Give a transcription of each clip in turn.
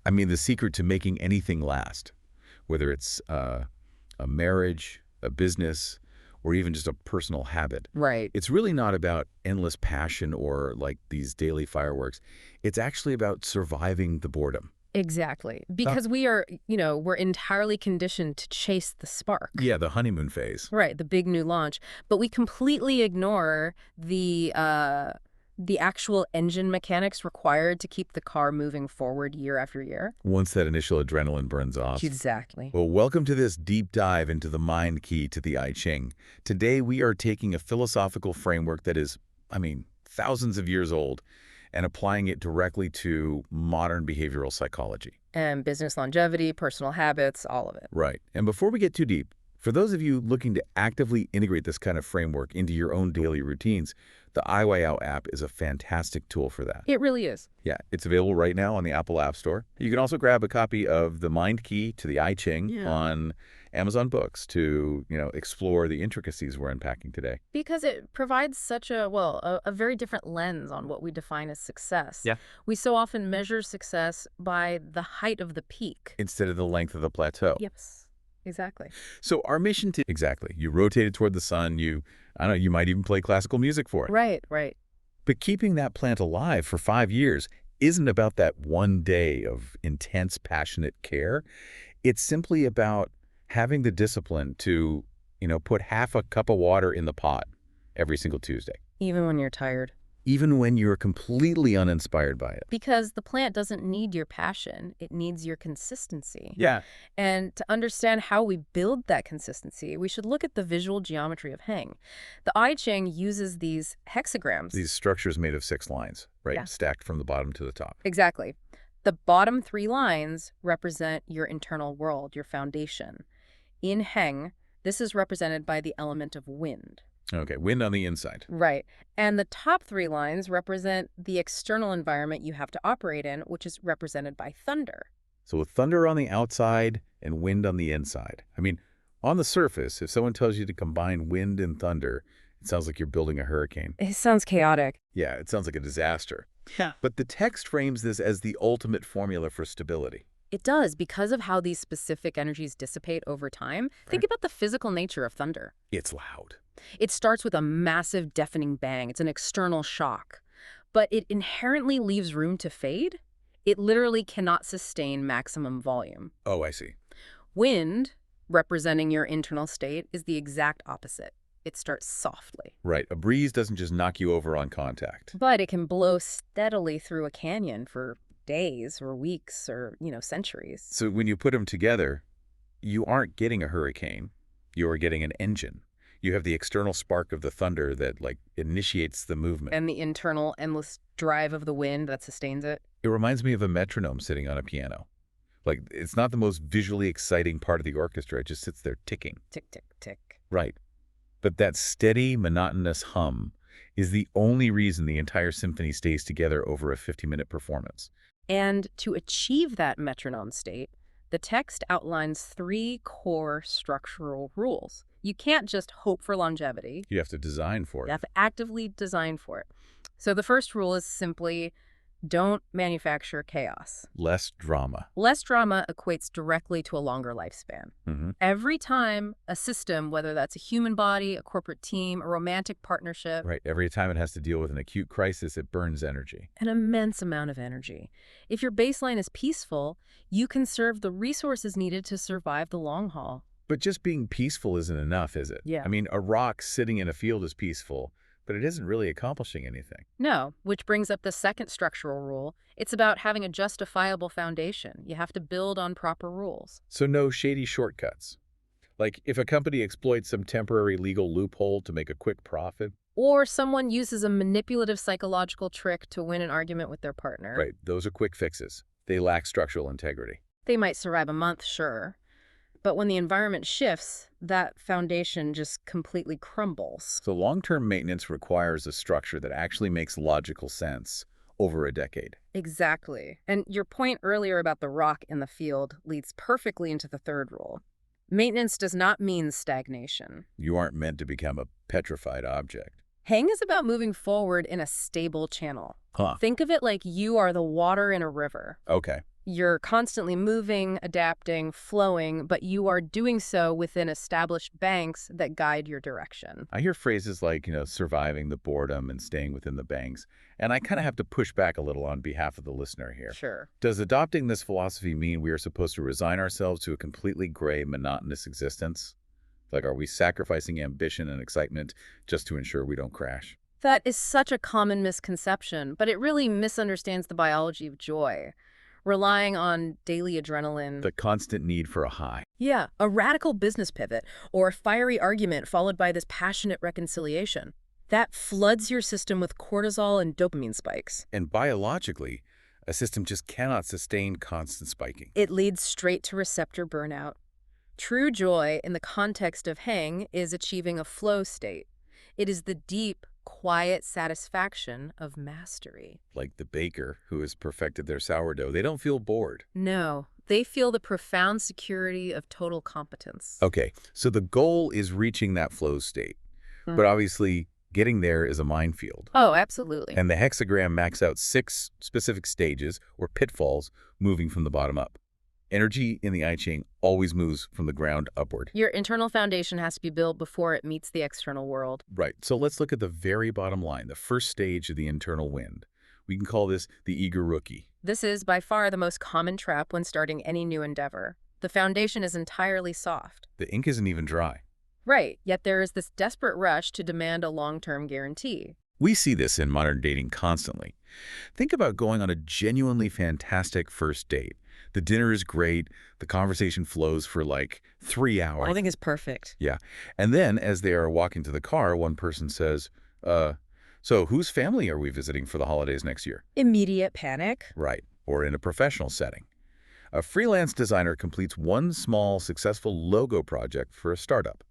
I mean, the secret to making anything last, whether it's a marriage, a business, or even just a personal habit. Right. It's really not about endless passion or like these daily fireworks. It's actually about surviving the boredom. Exactly. Because we're entirely conditioned to chase the spark. Yeah, the honeymoon phase. Right, the big new launch. But we completely ignore the actual engine mechanics required to keep the car moving forward year after year. Once that initial adrenaline burns off. Exactly. Well, welcome to this deep dive into the mind key to the I Ching. Today, we are taking a philosophical framework that is, thousands of years old and applying it directly to modern behavioral psychology. And business longevity, personal habits, all of it. Right. And before we get too deep, for those of you looking to actively integrate this kind of framework into your own daily routines, the IYO app is a fantastic tool for that. It really is. Yeah, it's available right now on the Apple App Store. You can also grab a copy of The Mind Key to the I Ching on Amazon Books to, explore the intricacies we're unpacking today. Because it provides such a very different lens on what we define as success. Yeah. We so often measure success by the height of the peak. Instead of the length of the plateau. Yes. Exactly. So our mission to... Exactly. You rotate it toward the sun. You might even play classical music for it. Right. But keeping that plant alive for 5 years isn't about that one day of intense, passionate care. It's simply about having the discipline to, put half a cup of water in the pot every single Tuesday. Even when you're tired. Even when you're completely uninspired by it. Because the plant doesn't need your passion. It needs your consistency. Yeah. And to understand how we build that consistency, we should look at the visual geometry of Heng. The I Ching uses these hexagrams. These structures made of 6 lines, right? Yeah. Stacked from the bottom to the top. Exactly. The bottom 3 lines represent your internal world, your foundation. In Heng, this is represented by the element of wind. Okay, wind on the inside. Right. And the top 3 lines represent the external environment you have to operate in, which is represented by thunder. So with thunder on the outside and wind on the inside. On the surface, if someone tells you to combine wind and thunder, it sounds like you're building a hurricane. It sounds chaotic. Yeah, it sounds like a disaster. Yeah. But the text frames this as the ultimate formula for stability. It does, because of how these specific energies dissipate over time. Right. Think about the physical nature of thunder. It's loud. It starts with a massive, deafening bang. It's an external shock. But it inherently leaves room to fade. It literally cannot sustain maximum volume. Oh, I see. Wind, representing your internal state, is the exact opposite. It starts softly. Right. A breeze doesn't just knock you over on contact. But it can blow steadily through a canyon for days or weeks or, centuries. So when you put them together, you aren't getting a hurricane. You're getting an engine. You have the external spark of the thunder that, initiates the movement. And the internal endless drive of the wind that sustains it. It reminds me of a metronome sitting on a piano. It's not the most visually exciting part of the orchestra. It just sits there ticking. Tick, tick, tick. Right. But that steady, monotonous hum is the only reason the entire symphony stays together over a 50-minute performance. And to achieve that metronome state, the text outlines 3 core structural rules. You can't just hope for longevity. You have to design for it. You have to actively design for it. So the first rule is simply don't manufacture chaos. Less drama. Less drama equates directly to a longer lifespan. Mm-hmm. Every time a system, whether that's a human body, a corporate team, a romantic partnership. Right. Every time it has to deal with an acute crisis, it burns energy. An immense amount of energy. If your baseline is peaceful, you conserve the resources needed to survive the long haul. But just being peaceful isn't enough, is it? Yeah. A rock sitting in a field is peaceful, but it isn't really accomplishing anything. No, which brings up the second structural rule. It's about having a justifiable foundation. You have to build on proper rules. So no shady shortcuts. If a company exploits some temporary legal loophole to make a quick profit. Or someone uses a manipulative psychological trick to win an argument with their partner. Right, those are quick fixes. They lack structural integrity. They might survive a month, sure. But when the environment shifts, that foundation just completely crumbles. So long-term maintenance requires a structure that actually makes logical sense over a decade. Exactly. And your point earlier about the rock in the field leads perfectly into the third rule. Maintenance does not mean stagnation. You aren't meant to become a petrified object. Heng is about moving forward in a stable channel. Huh. Think of it like you are the water in a river. Okay. You're constantly moving, adapting, flowing, but you are doing so within established banks that guide your direction. I hear phrases like, surviving the boredom and staying within the banks, and I kind of have to push back a little on behalf of the listener here. Sure. Does adopting this philosophy mean we are supposed to resign ourselves to a completely gray, monotonous existence? Like, are we sacrificing ambition and excitement just to ensure we don't crash? That is such a common misconception, but it really misunderstands the biology of joy. Relying on daily adrenaline. The constant need for a high. Yeah, a radical business pivot or a fiery argument followed by this passionate reconciliation. That floods your system with cortisol and dopamine spikes. And biologically, a system just cannot sustain constant spiking. It leads straight to receptor burnout. True joy in the context of Heng is achieving a flow state. It is the deep, quiet satisfaction of mastery. Like the baker who has perfected their sourdough, they don't feel bored. No, they feel the profound security of total competence. Okay, so the goal is reaching that flow state. But obviously, getting there is a minefield. Oh, absolutely. And the hexagram maps out 6 specific stages or pitfalls moving from the bottom up. Energy in the I Ching always moves from the ground upward. Your internal foundation has to be built before it meets the external world. Right. So let's look at the very bottom line, the first stage of the internal wind. We can call this the eager rookie. This is by far the most common trap when starting any new endeavor. The foundation is entirely soft. The ink isn't even dry. Right, yet there is this desperate rush to demand a long-term guarantee. We see this in modern dating constantly. Think about going on a genuinely fantastic first date. The dinner is great. The conversation flows for like 3 hours. I think it's perfect. Yeah. And then as they are walking to the car, one person says, so whose family are we visiting for the holidays next year? Immediate panic. Right. Or in a professional setting. A freelance designer completes one small, successful logo project for a startup.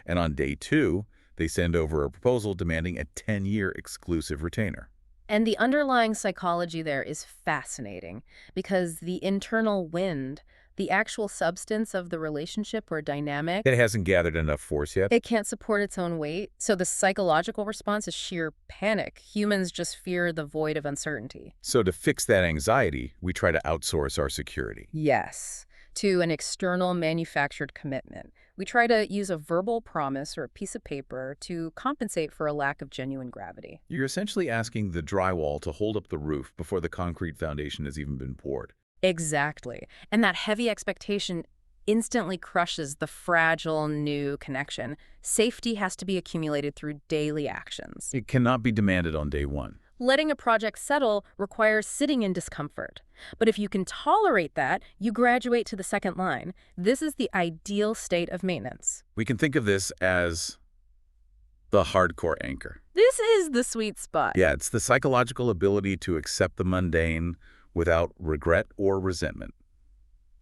And on day 2, they send over a proposal demanding a 10-year exclusive retainer. And the underlying psychology there is fascinating because the internal wind, the actual substance of the relationship or dynamic, It hasn't gathered enough force yet. it can't support its own weight. So the psychological response is sheer panic. Humans just fear the void of uncertainty. So to fix that anxiety, we try to outsource our security. Yes, to an external manufactured commitment. We try to use a verbal promise or a piece of paper to compensate for a lack of genuine gravity. You're essentially asking the drywall to hold up the roof before the concrete foundation has even been poured. Exactly. And that heavy expectation instantly crushes the fragile new connection. Safety has to be accumulated through daily actions. It cannot be demanded on day 1. Letting a project settle requires sitting in discomfort. But if you can tolerate that, you graduate to the second line. This is the ideal state of maintenance. We can think of this as the hardcore anchor. This is the sweet spot. Yeah, it's the psychological ability to accept the mundane without regret or resentment.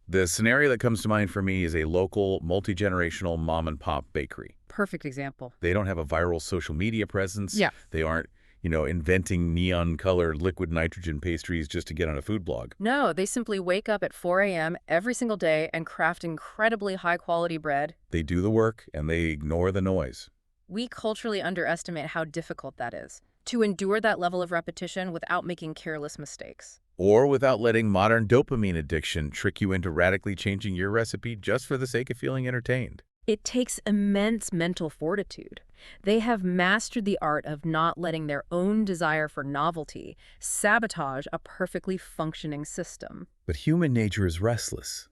The scenario that comes to mind for me is a local, multi-generational mom-and-pop bakery. Perfect example. They don't have a viral social media presence. Yeah. They aren't, inventing neon-colored liquid nitrogen pastries just to get on a food blog. No, they simply wake up at 4 a.m. every single day and craft incredibly high-quality bread. They do the work, and they ignore the noise. We culturally underestimate how difficult that is, to endure that level of repetition without making careless mistakes. Or without letting modern dopamine addiction trick you into radically changing your recipe just for the sake of feeling entertained. It takes immense mental fortitude. They have mastered the art of not letting their own desire for novelty sabotage a perfectly functioning system. But human nature is restless.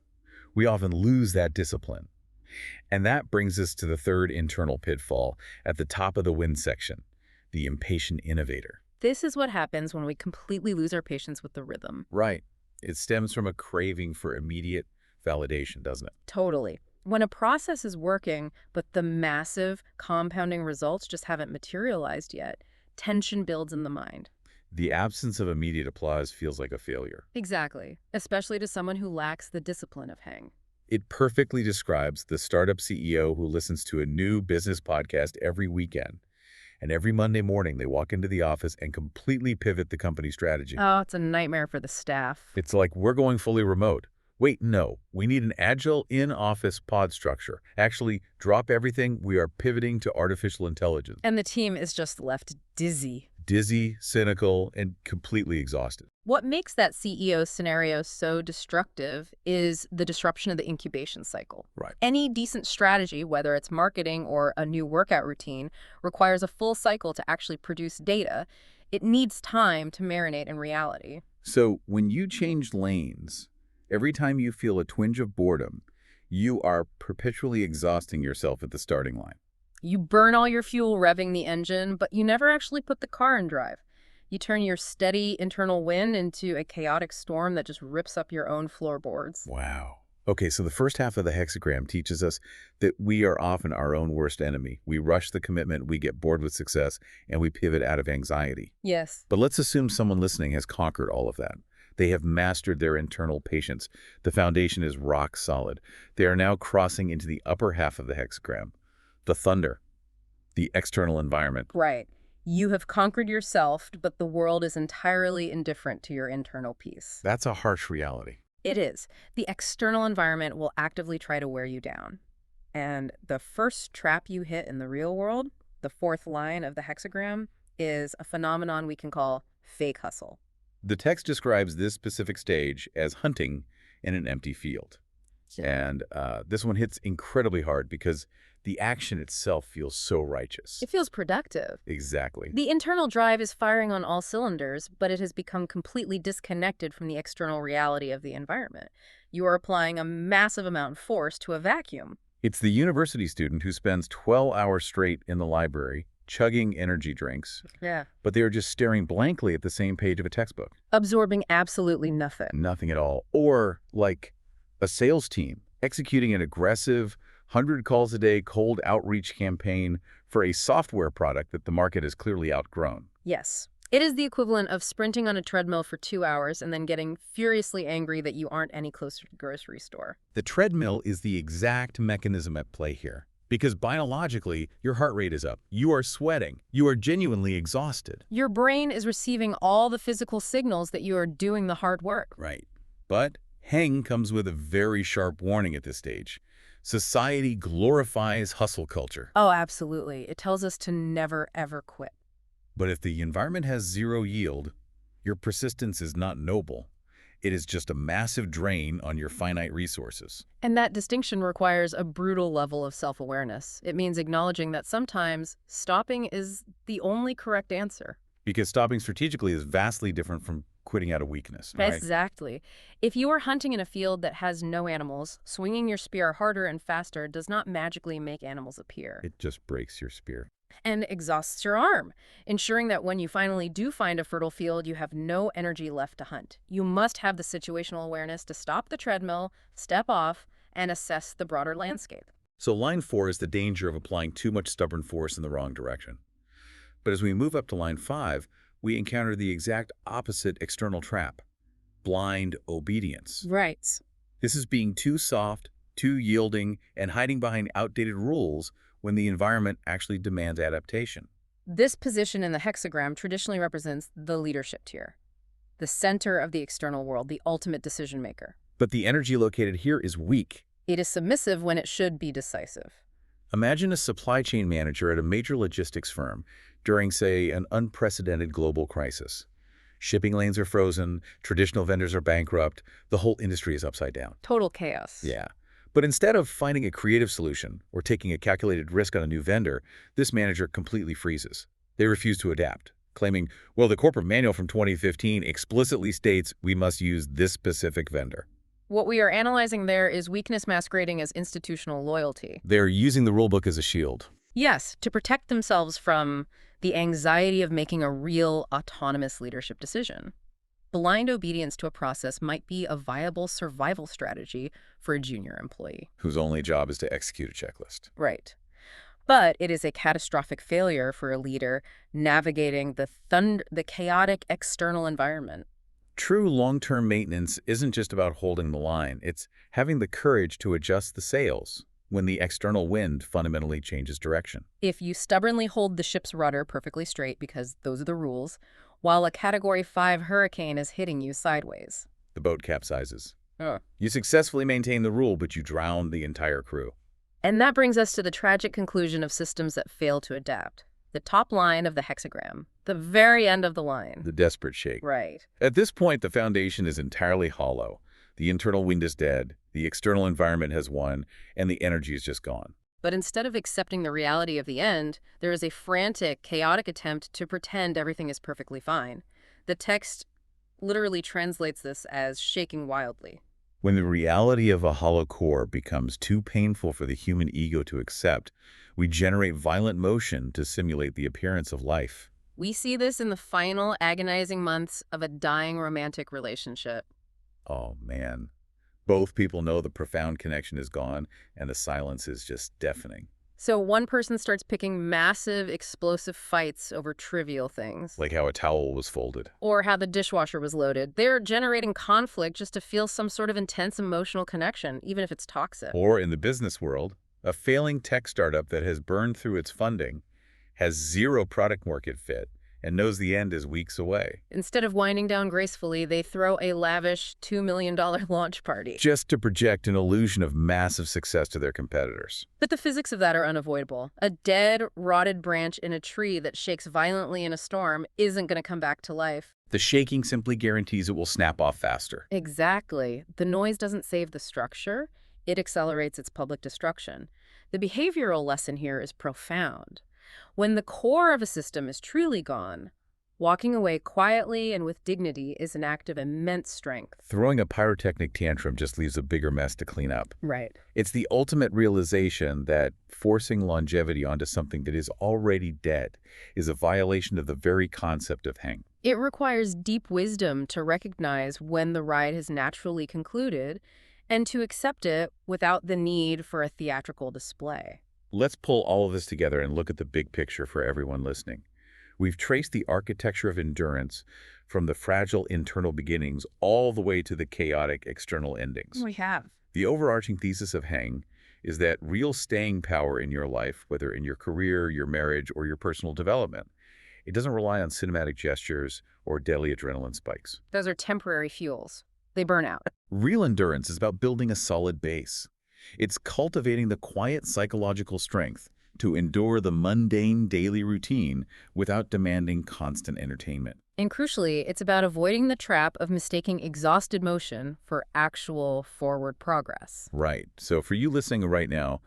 We often lose that discipline. And that brings us to the third internal pitfall at the top of the wind section, the impatient innovator. This is what happens when we completely lose our patience with the rhythm. Right. It stems from a craving for immediate validation, doesn't it? Totally. When a process is working, but the massive compounding results just haven't materialized yet, tension builds in the mind. The absence of immediate applause feels like a failure. Exactly, especially to someone who lacks the discipline of Heng. It perfectly describes the startup CEO who listens to a new business podcast every weekend. And every Monday morning, they walk into the office and completely pivot the company strategy. Oh, it's a nightmare for the staff. It's like, we're going fully remote. Wait, no, we need an agile in-office pod structure. Actually, drop everything. We are pivoting to artificial intelligence. And the team is just left dizzy. dizzy, cynical, and completely exhausted. What makes that CEO scenario so destructive is the disruption of the incubation cycle. Right. Any decent strategy, whether it's marketing or a new workout routine, requires a full cycle to actually produce data. It needs time to marinate in reality. So when you change lanes, every time you feel a twinge of boredom, you are perpetually exhausting yourself at the starting line. You burn all your fuel revving the engine, but you never actually put the car in drive. You turn your steady internal wind into a chaotic storm that just rips up your own floorboards. Wow. Okay, so the first half of the hexagram teaches us that we are often our own worst enemy. We rush the commitment, we get bored with success, and we pivot out of anxiety. Yes. But let's assume someone listening has conquered all of that. They have mastered their internal patience. The foundation is rock solid. They are now crossing into the upper half of the hexagram, the thunder, the external environment. Right. You have conquered yourself, but the world is entirely indifferent to your internal peace. That's a harsh reality. It is. The external environment will actively try to wear you down. And the first trap you hit in the real world, the fourth line of the hexagram, is a phenomenon we can call fake hustle. The text describes this specific stage as hunting in an empty field. And this one hits incredibly hard because the action itself feels so righteous. It feels productive. Exactly. The internal drive is firing on all cylinders, but it has become completely disconnected from the external reality of the environment. You are applying a massive amount of force to a vacuum. It's the university student who spends 12 hours straight in the library, chugging energy drinks, Yeah. but they are just staring blankly at the same page of a textbook. Absorbing absolutely nothing. Nothing at all. Or like a sales team executing an aggressive 100 calls a day cold outreach campaign for a software product that the market has clearly outgrown. Yes. It is the equivalent of sprinting on a treadmill for 2 hours and then getting furiously angry that you aren't any closer to the grocery store. The treadmill is the exact mechanism at play here. Because biologically, your heart rate is up. You are sweating. You are genuinely exhausted. Your brain is receiving all the physical signals that you are doing the hard work. Right. But Heng comes with a very sharp warning at this stage. Society glorifies hustle culture. Oh, absolutely. It tells us to never, ever quit. But if the environment has zero yield, your persistence is not noble. It is just a massive drain on your finite resources. And that distinction requires a brutal level of self-awareness. It means acknowledging that sometimes stopping is the only correct answer. Because stopping strategically is vastly different from quitting out of weakness, right? Exactly. If you are hunting in a field that has no animals, swinging your spear harder and faster does not magically make animals appear. It just breaks your spear. And exhausts your arm, ensuring that when you finally do find a fertile field, you have no energy left to hunt. You must have the situational awareness to stop the treadmill, step off, and assess the broader landscape. So line 4 is the danger of applying too much stubborn force in the wrong direction. But as we move up to line 5, we encounter the exact opposite external trap: blind obedience. Right. This is being too soft, too yielding, and hiding behind outdated rules when the environment actually demands adaptation. This position in the hexagram traditionally represents the leadership tier, the center of the external world, the ultimate decision maker. But the energy located here is weak. It is submissive when it should be decisive. Imagine a supply chain manager at a major logistics firm during, say, an unprecedented global crisis. Shipping lanes are frozen, traditional vendors are bankrupt, the whole industry is upside down. Total chaos. Yeah. But instead of finding a creative solution or taking a calculated risk on a new vendor, this manager completely freezes. They refuse to adapt, claiming, well, the corporate manual from 2015 explicitly states we must use this specific vendor. What we are analyzing there is weakness masquerading as institutional loyalty. They're using the rulebook as a shield. Yes, to protect themselves from the anxiety of making a real autonomous leadership decision. Blind obedience to a process might be a viable survival strategy for a junior employee. Whose only job is to execute a checklist. Right. But it is a catastrophic failure for a leader navigating the chaotic external environment. True long-term maintenance isn't just about holding the line. It's having the courage to adjust the sails when the external wind fundamentally changes direction. If you stubbornly hold the ship's rudder perfectly straight, because those are the rules, while a Category 5 hurricane is hitting you sideways. The boat capsizes. You successfully maintain the rule, but you drown the entire crew. And that brings us to the tragic conclusion of systems that fail to adapt. the top line of the hexagram, the very end of the line. The desperate shake. Right. At this point, the foundation is entirely hollow. The internal wind is dead, the external environment has won, and the energy is just gone. But instead of accepting the reality of the end, there is a frantic, chaotic attempt to pretend everything is perfectly fine. The text literally translates this as shaking wildly. When the reality of a hollow core becomes too painful for the human ego to accept, we generate violent motion to simulate the appearance of life. We see this in the final agonizing months of a dying romantic relationship. Oh, man. Both people know the profound connection is gone, and the silence is just deafening. So one person starts picking massive, explosive fights over trivial things. Like how a towel was folded. Or how the dishwasher was loaded. They're generating conflict just to feel some sort of intense emotional connection, even if it's toxic. Or in the business world, a failing tech startup that has burned through its funding, has zero product market fit, and knows the end is weeks away. Instead of winding down gracefully, they throw a lavish $2 million launch party. Just to project an illusion of massive success to their competitors. But the physics of that are unavoidable. A dead, rotted branch in a tree that shakes violently in a storm isn't going to come back to life. The shaking simply guarantees it will snap off faster. Exactly. The noise doesn't save the structure. It accelerates its public destruction. The behavioral lesson here is profound. When the core of a system is truly gone, walking away quietly and with dignity is an act of immense strength. Throwing a pyrotechnic tantrum just leaves a bigger mess to clean up. Right. It's the ultimate realization that forcing longevity onto something that is already dead is a violation of the very concept of Heng. It requires deep wisdom to recognize when the ride has naturally concluded and to accept it without the need for a theatrical display. Let's pull all of this together and look at the big picture for everyone listening. We've traced the architecture of endurance from the fragile internal beginnings all the way to the chaotic external endings. We have. The overarching thesis of Heng is that real staying power in your life, whether in your career, your marriage, or your personal development, it doesn't rely on cinematic gestures or daily adrenaline spikes. Those are temporary fuels. They burn out. Real endurance is about building a solid base. It's cultivating the quiet psychological strength to endure the mundane daily routine without demanding constant entertainment. And crucially, it's about avoiding the trap of mistaking exhausted motion for actual forward progress. Right. So for you listening right now,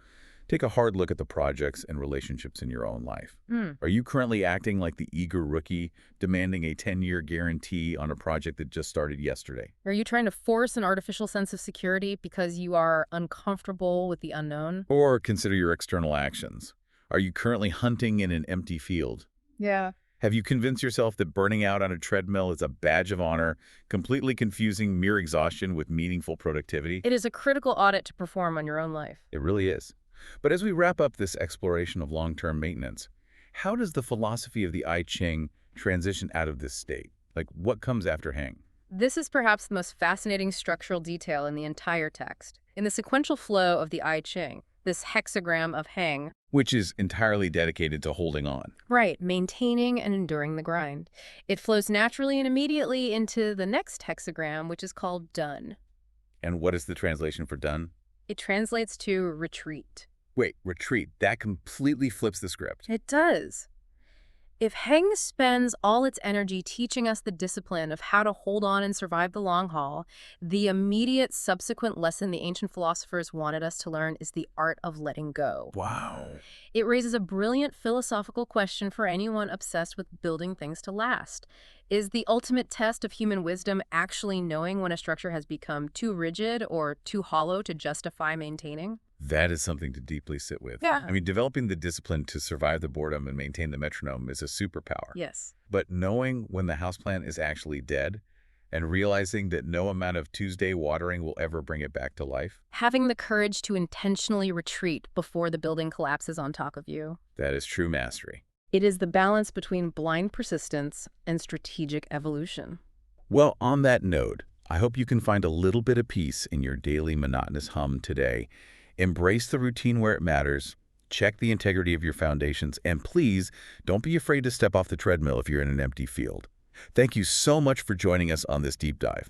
take a hard look at the projects and relationships in your own life. Are you currently acting like the eager rookie, demanding a 10-year guarantee on a project that just started yesterday? Are you trying to force an artificial sense of security because you are uncomfortable with the unknown? Or consider your external actions. Are you currently hunting in an empty field? Yeah. Have you convinced yourself that burning out on a treadmill is a badge of honor, completely confusing mere exhaustion with meaningful productivity? It is a critical audit to perform on your own life. It really is. But as we wrap up this exploration of long-term maintenance, how does the philosophy of the I Ching transition out of this state? Like, what comes after Heng? This is perhaps the most fascinating structural detail in the entire text. In the sequential flow of the I Ching, this hexagram of Heng, Which is entirely dedicated to holding on. right, maintaining and enduring the grind. It flows naturally and immediately into the next hexagram, which is called done. And what is the translation for done? It translates to retreat. Wait, retreat. That completely flips the script. It does. If Heng spends all its energy teaching us the discipline of how to hold on and survive the long haul, the immediate subsequent lesson the ancient philosophers wanted us to learn is the art of letting go. Wow. It raises a brilliant philosophical question for anyone obsessed with building things to last. Is the ultimate test of human wisdom actually knowing when a structure has become too rigid or too hollow to justify maintaining? That is something to deeply sit with. Yeah. I mean, developing the discipline to survive the boredom and maintain the metronome is a superpower. Yes. But knowing when the houseplant is actually dead and realizing that no amount of Tuesday watering will ever bring it back to life, Having the courage to intentionally retreat before the building collapses on top of you. that is true mastery. It is the balance between blind persistence and strategic evolution. Well, on that note, I hope you can find a little bit of peace in your daily monotonous hum today. Embrace the routine where it matters, check the integrity of your foundations, and please don't be afraid to step off the treadmill if you're in an empty field. Thank you so much for joining us on this deep dive.